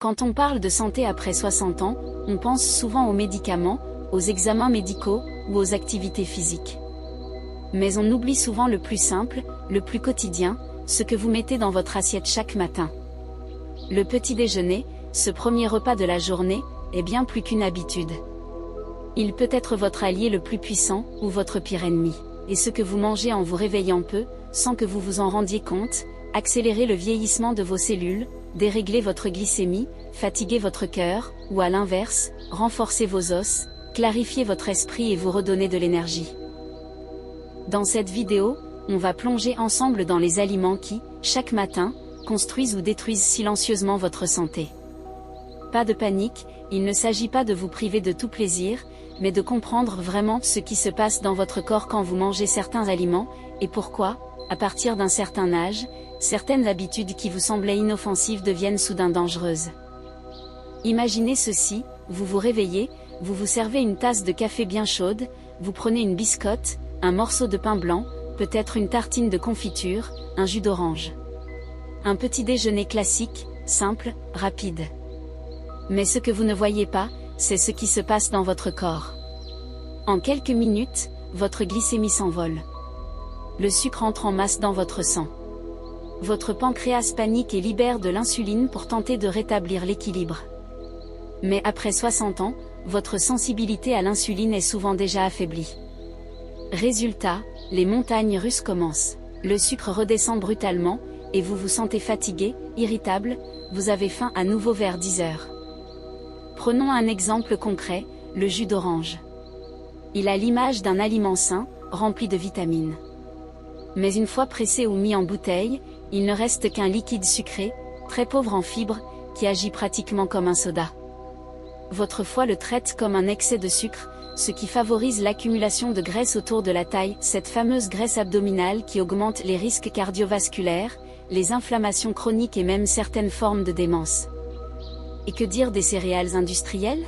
Quand on parle de santé après 60 ans, on pense souvent aux médicaments, aux examens médicaux ou aux activités physiques. Mais on oublie souvent le plus simple, le plus quotidien, ce que vous mettez dans votre assiette chaque matin. Le petit déjeuner, ce premier repas de la journée, est bien plus qu'une habitude. Il peut être votre allié le plus puissant ou votre pire ennemi. Et ce que vous mangez en vous réveillant peut, sans que vous vous en rendiez compte, accélérer le vieillissement de vos cellules, dérégler votre glycémie, fatiguer votre cœur, ou à l'inverse, renforcer vos os, clarifier votre esprit et vous redonner de l'énergie. Dans cette vidéo, on va plonger ensemble dans les aliments qui, chaque matin, construisent ou détruisent silencieusement votre santé. Pas de panique, il ne s'agit pas de vous priver de tout plaisir, mais de comprendre vraiment ce qui se passe dans votre corps quand vous mangez certains aliments, et pourquoi, à partir d'un certain âge, certaines habitudes qui vous semblaient inoffensives deviennent soudain dangereuses. Imaginez ceci, vous vous réveillez, vous vous servez une tasse de café bien chaude, vous prenez une biscotte, un morceau de pain blanc, peut-être une tartine de confiture, un jus d'orange. Un petit déjeuner classique, simple, rapide. Mais ce que vous ne voyez pas, c'est ce qui se passe dans votre corps. En quelques minutes, votre glycémie s'envole. Le sucre entre en masse dans votre sang. Votre pancréas panique et libère de l'insuline pour tenter de rétablir l'équilibre. Mais après 60 ans, votre sensibilité à l'insuline est souvent déjà affaiblie. Résultat, les montagnes russes commencent. Le sucre redescend brutalement, et vous vous sentez fatigué, irritable, vous avez faim à nouveau vers 10 heures. Prenons un exemple concret, le jus d'orange. Il a l'image d'un aliment sain, rempli de vitamines. Mais une fois pressé ou mis en bouteille, il ne reste qu'un liquide sucré, très pauvre en fibres, qui agit pratiquement comme un soda. Votre foie le traite comme un excès de sucre, ce qui favorise l'accumulation de graisse autour de la taille, cette fameuse graisse abdominale qui augmente les risques cardiovasculaires, les inflammations chroniques et même certaines formes de démence. Et que dire des céréales industrielles?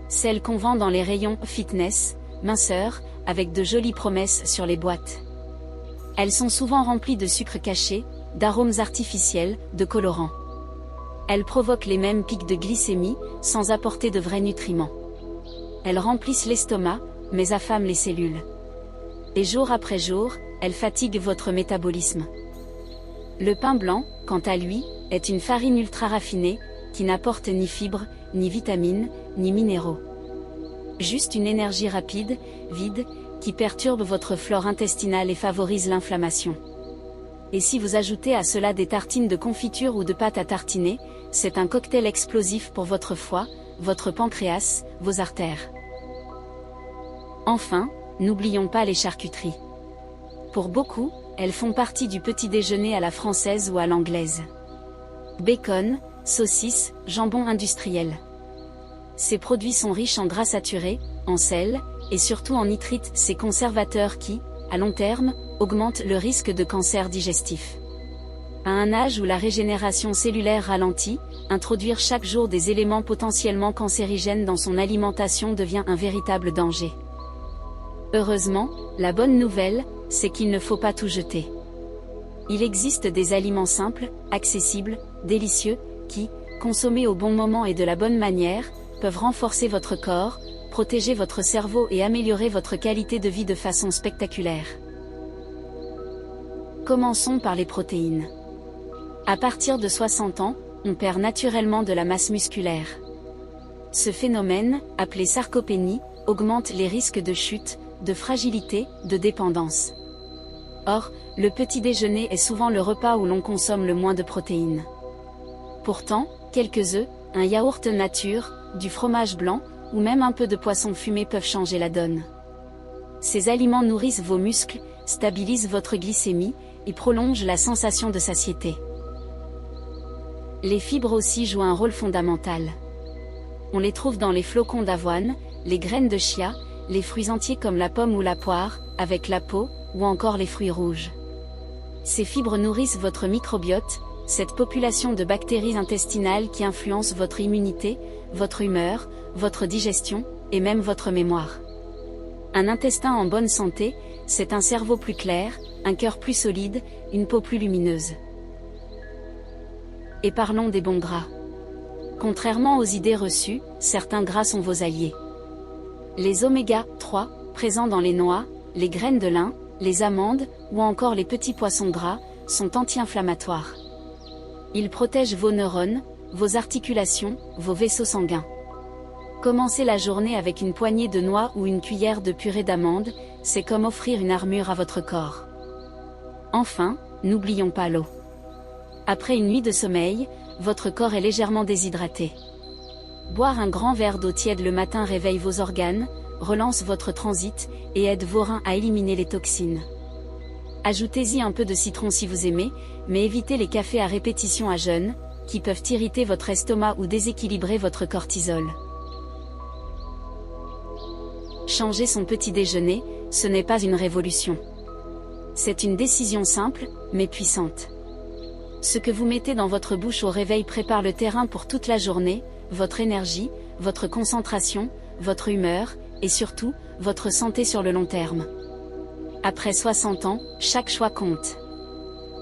Celles qu'on vend dans les rayons fitness, minceur, avec de jolies promesses sur les boîtes. Elles sont souvent remplies de sucre caché, d'arômes artificiels, de colorants. Elles provoquent les mêmes pics de glycémie, sans apporter de vrais nutriments. Elles remplissent l'estomac, mais affament les cellules. Et jour après jour, elles fatiguent votre métabolisme. Le pain blanc, quant à lui, est une farine ultra raffinée, qui n'apporte ni fibres, ni vitamines, ni minéraux. Juste une énergie rapide, vide, qui perturbe votre flore intestinale et favorise l'inflammation. Et si vous ajoutez à cela des tartines de confiture ou de pâte à tartiner, c'est un cocktail explosif pour votre foie, votre pancréas, vos artères. Enfin, n'oublions pas les charcuteries. Pour beaucoup, elles font partie du petit déjeuner à la française ou à l'anglaise. Bacon, saucisses, jambon industriel. Ces produits sont riches en gras saturés, en sel, et surtout en nitrites, ces conservateurs qui, à long terme, augmentent le risque de cancer digestif. À un âge où la régénération cellulaire ralentit, introduire chaque jour des éléments potentiellement cancérigènes dans son alimentation devient un véritable danger. Heureusement, la bonne nouvelle, c'est qu'il ne faut pas tout jeter. Il existe des aliments simples, accessibles, délicieux, qui, consommés au bon moment et de la bonne manière, peuvent renforcer votre corps, protéger votre cerveau et améliorer votre qualité de vie de façon spectaculaire. Commençons par les protéines. À partir de 60 ans, on perd naturellement de la masse musculaire. Ce phénomène, appelé sarcopénie, augmente les risques de chute, de fragilité, de dépendance. Or, le petit déjeuner est souvent le repas où l'on consomme le moins de protéines. Pourtant, quelques œufs, un yaourt nature, du fromage blanc, ou même un peu de poisson fumé peuvent changer la donne. Ces aliments nourrissent vos muscles, stabilisent votre glycémie, et prolongent la sensation de satiété. Les fibres aussi jouent un rôle fondamental. On les trouve dans les flocons d'avoine, les graines de chia, les fruits entiers comme la pomme ou la poire, avec la peau, ou encore les fruits rouges. Ces fibres nourrissent votre microbiote, cette population de bactéries intestinales qui influencent votre immunité, votre humeur, votre digestion, et même votre mémoire. Un intestin en bonne santé, c'est un cerveau plus clair, un cœur plus solide, une peau plus lumineuse. Et parlons des bons gras. Contrairement aux idées reçues, certains gras sont vos alliés. Les oméga 3, présents dans les noix, les graines de lin, les amandes, ou encore les petits poissons gras, sont anti-inflammatoires. Ils protègent vos neurones, vos articulations, vos vaisseaux sanguins. Commencer la journée avec une poignée de noix ou une cuillère de purée d'amandes, c'est comme offrir une armure à votre corps. Enfin, n'oublions pas l'eau. Après une nuit de sommeil, votre corps est légèrement déshydraté. Boire un grand verre d'eau tiède le matin réveille vos organes, relance votre transit, et aide vos reins à éliminer les toxines. Ajoutez-y un peu de citron si vous aimez, mais évitez les cafés à répétition à jeun, qui peuvent irriter votre estomac ou déséquilibrer votre cortisol. Changer son petit déjeuner, ce n'est pas une révolution. C'est une décision simple, mais puissante. Ce que vous mettez dans votre bouche au réveil prépare le terrain pour toute la journée, votre énergie, votre concentration, votre humeur, et surtout, votre santé sur le long terme. Après 60 ans, chaque choix compte.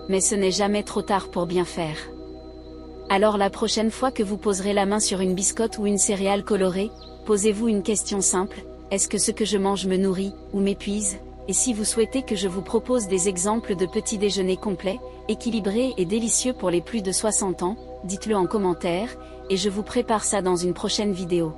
Mais ce n'est jamais trop tard pour bien faire. Alors la prochaine fois que vous poserez la main sur une biscotte ou une céréale colorée, posez-vous une question simple: est-ce que ce que je mange me nourrit, ou m'épuise? Et si vous souhaitez que je vous propose des exemples de petits déjeuners complets, équilibrés et délicieux pour les plus de 60 ans, dites-le en commentaire, et je vous prépare ça dans une prochaine vidéo.